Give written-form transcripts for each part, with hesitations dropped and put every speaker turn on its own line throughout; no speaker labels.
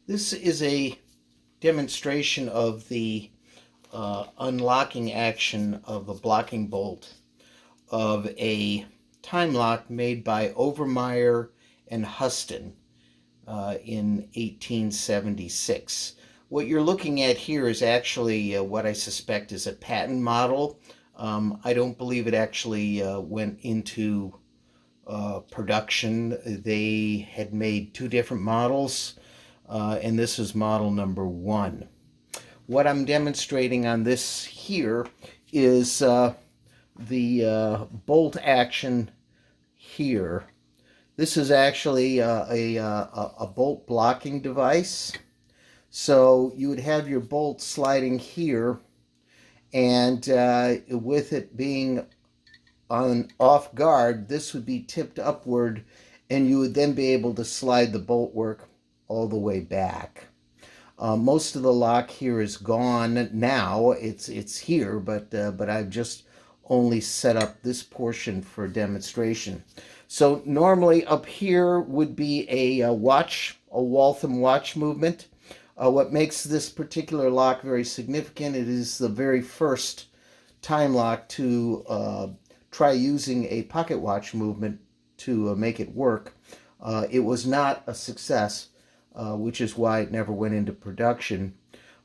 This is a demonstration of the unlocking action of the blocking bolt of a time lock made by Overmyer and Huston in 1876. What you're looking at here is actually what I suspect is a patent model. I don't believe it actually went into production. They had made two different models, and this is model number 1. What I'm demonstrating on this here is the bolt action here. This is actually a bolt blocking device. So you would have your bolt sliding here, and with it being on off guard, this would be tipped upward, and you would then be able to slide the bolt work all the way back. Most of the lock here is gone now. It's here, but I've just only set up this portion for demonstration. So normally up here would be a Waltham watch movement. What makes this particular lock very significant, it is the very first time lock to try using a pocket watch movement to make it work. It was not a success, which is why it never went into production.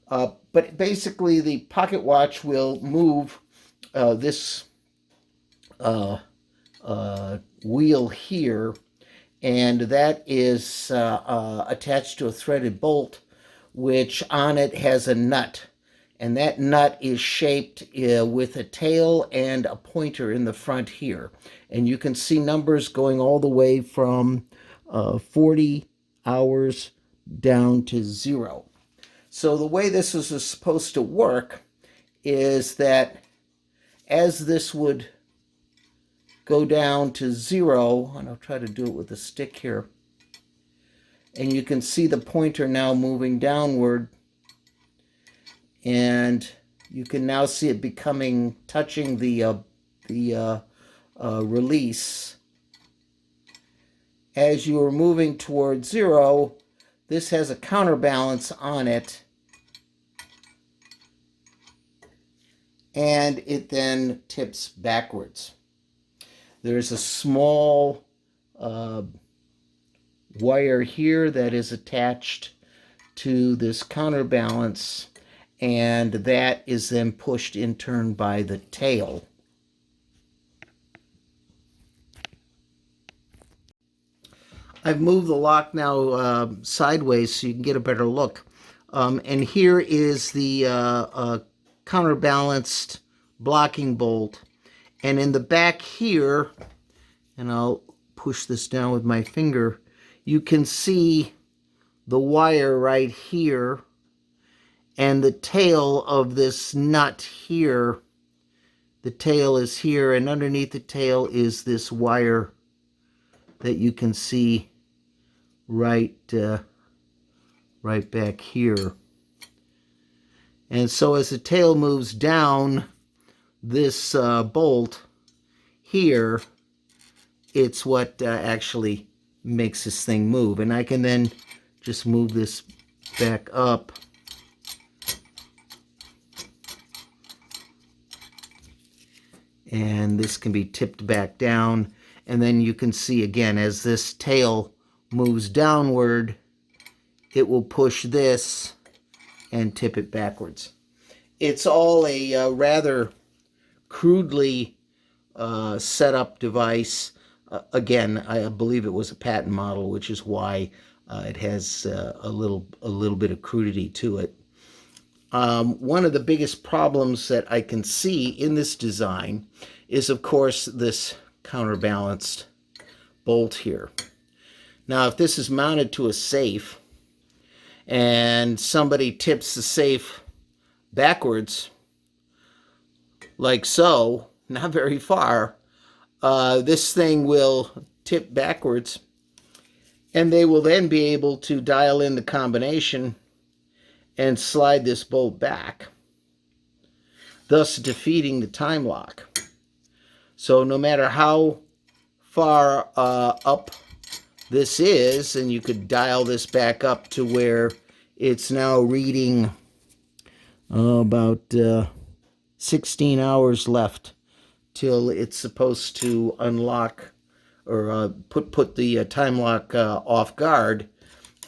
But basically the pocket watch will move this wheel here, and that is attached to a threaded bolt, which on it has a nut, and that nut is shaped with a tail and a pointer in the front here, and you can see numbers going all the way from 40 hours down to 0. So the way this is supposed to work is that as this would go down to 0, and I'll try to do it with a stick here, and you can see the pointer now moving downward, and you can now see it touching the release. As you are moving towards 0, this has a counterbalance on it, and it then tips backwards. There's a small wire here that is attached to this counterbalance, and that is then pushed in turn by the tail. I've moved the lock now sideways so you can get a better look. And here is the counterbalanced blocking bolt. And in the back here, and I'll push this down with my finger, you can see the wire right here and the tail of this nut here. The tail is here, and underneath the tail is this wire that you can see right back here. And so as the tail moves down this bolt here, it's what actually makes this thing move. And I can then just move this back up, and this can be tipped back down, and then you can see again as this tail moves downward, it will push this and tip it backwards. It's all a rather crudely set up device. Again, I believe it was a patent model, which is why it has a little bit of crudity to it. One of the biggest problems that I can see in this design is, of course, this counterbalanced bolt here. Now, if this is mounted to a safe and somebody tips the safe backwards, like so, not very far, this thing will tip backwards, and they will then be able to dial in the combination and slide this bolt back, thus defeating the time lock. So no matter how far up this is, and you could dial this back up to where It's now reading about 16 hours left till it's supposed to unlock or put the time lock off guard.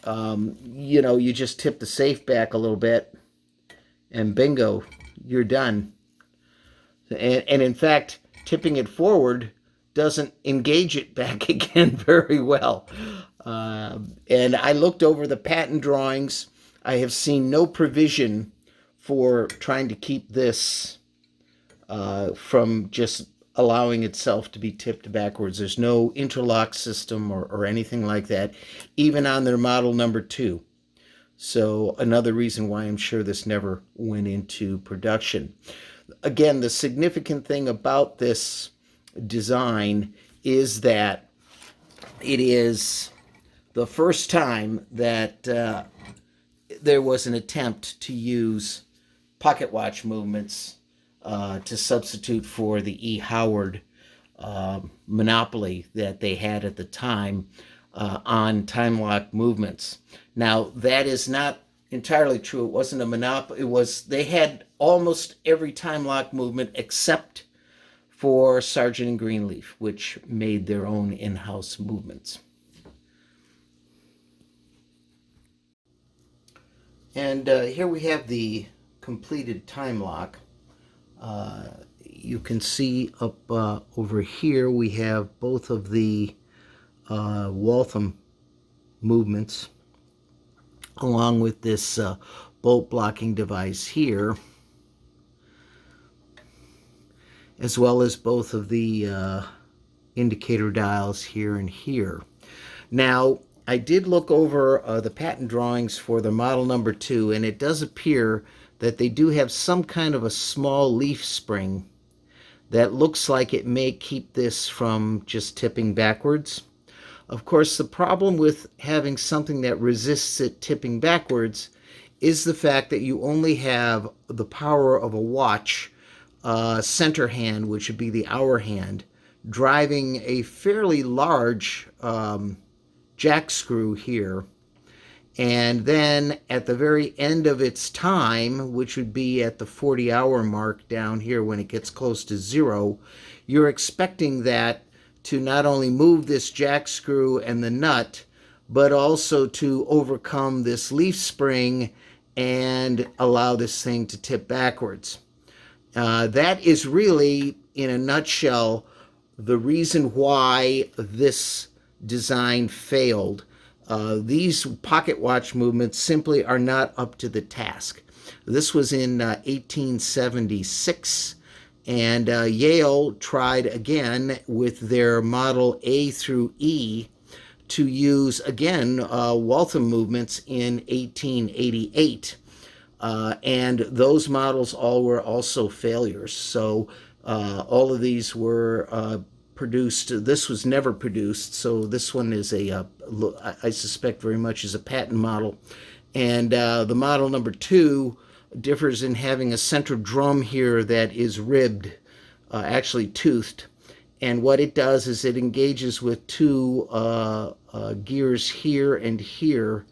You know, you just tip the safe back a little bit, and bingo, you're done. And in fact, tipping it forward doesn't engage it back again very well. And I looked over the patent drawings. I have seen no provision for trying to keep this from just allowing itself to be tipped backwards. There's no interlock system or anything like that, even on their model number 2. So another reason why I'm sure this never went into production. Again, the significant thing about this design is that it is the first time that there was an attempt to use pocket watch movements to substitute for the E. Howard monopoly that they had at the time on time lock movements. Now, that is not entirely true. It wasn't a monopoly. They had almost every time lock movement except for Sargent Greenleaf, which made their own in-house movements. And here we have the completed time lock. You can see up over here we have both of the Waltham movements along with this bolt blocking device here, as well as both of the indicator dials here and here. Now, I did look over the patent drawings for the model number 2, and it does appear that they do have some kind of a small leaf spring that looks like it may keep this from just tipping backwards. Of course, the problem with having something that resists it tipping backwards is the fact that you only have the power of a watch center hand, which would be the hour hand, driving a fairly large jack screw here. And then at the very end of its time, which would be at the 40-hour mark down here when it gets close to 0, you're expecting that to not only move this jack screw and the nut, but also to overcome this leaf spring and allow this thing to tip backwards. That is really, in a nutshell, the reason why this design failed. These pocket watch movements simply are not up to the task. This was in 1876, and Yale tried again with their model A through E to use, again, Waltham movements in 1888. And those models all were also failures. So all of these were produced. This was never produced, so this one is I suspect very much is a patent model. And the model number 2 differs in having a center drum here that is ribbed, actually toothed. And what it does is it engages with 2 gears here and here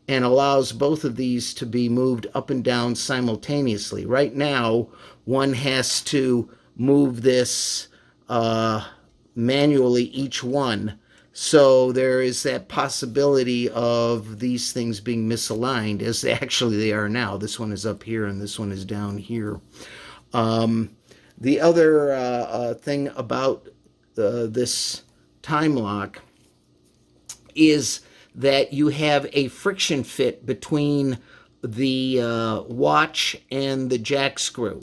and allows both of these to be moved up and down simultaneously. Right now, one has to move this manually, each one. So there is that possibility of these things being misaligned, as actually they are now. This one is up here and this one is down here. The other thing about this time lock is that you have a friction fit between the watch and the jack screw.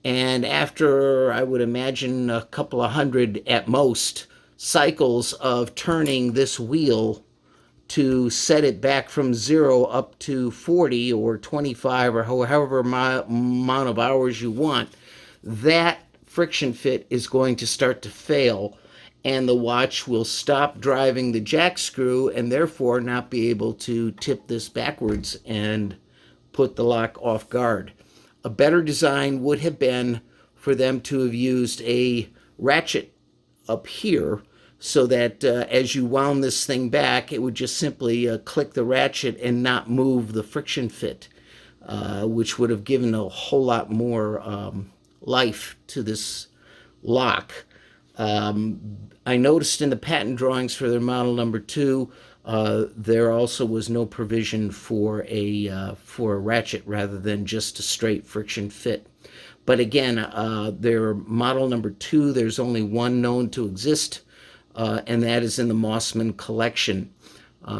And after, I would imagine, a couple of hundred at most cycles of turning this wheel to set it back from 0 up to 40 or 25 or however amount of hours you want, that friction fit is going to start to fail, and the watch will stop driving the jack screw and therefore not be able to tip this backwards and put the lock off guard. A better design would have been for them to have used a ratchet up here so that as you wound this thing back, it would just simply click the ratchet and not move the friction fit, which would have given a whole lot more life to this lock. I noticed in the patent drawings for their model number 2, there also was no provision for a ratchet rather than just a straight friction fit. But again, their model number 2, there's only one known to exist, and that is in the Mossman Collection.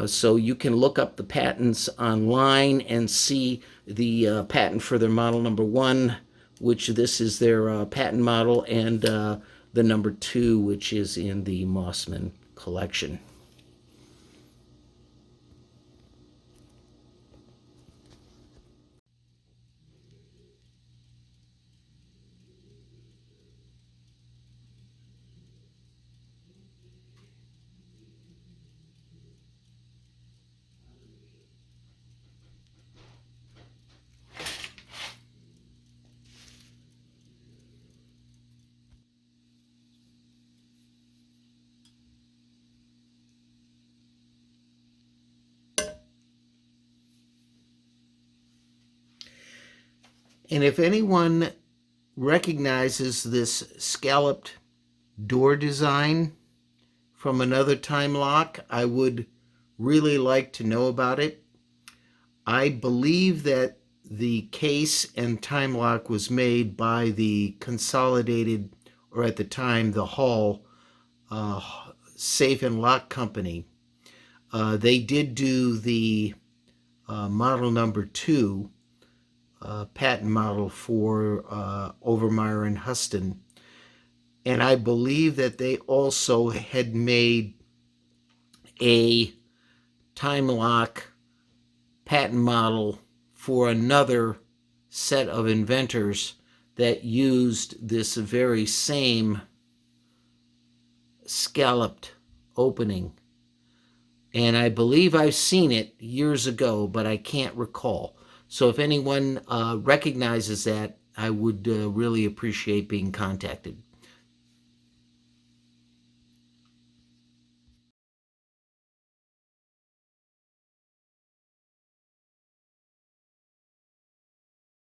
So you can look up the patents online and see the patent for their model number 1, which this is their patent model, and the number 2, which is in the Mossman Collection. And if anyone recognizes this scalloped door design from another time lock, I would really like to know about it. I believe that the case and time lock was made by the Consolidated, or at the time, the Hall Safe and Lock Company. They did do the model number 2 patent model for Overmyer and Huston. And I believe that they also had made a time lock patent model for another set of inventors that used this very same scalloped opening. And I believe I've seen it years ago, but I can't recall. So if anyone recognizes that, I would really appreciate being contacted.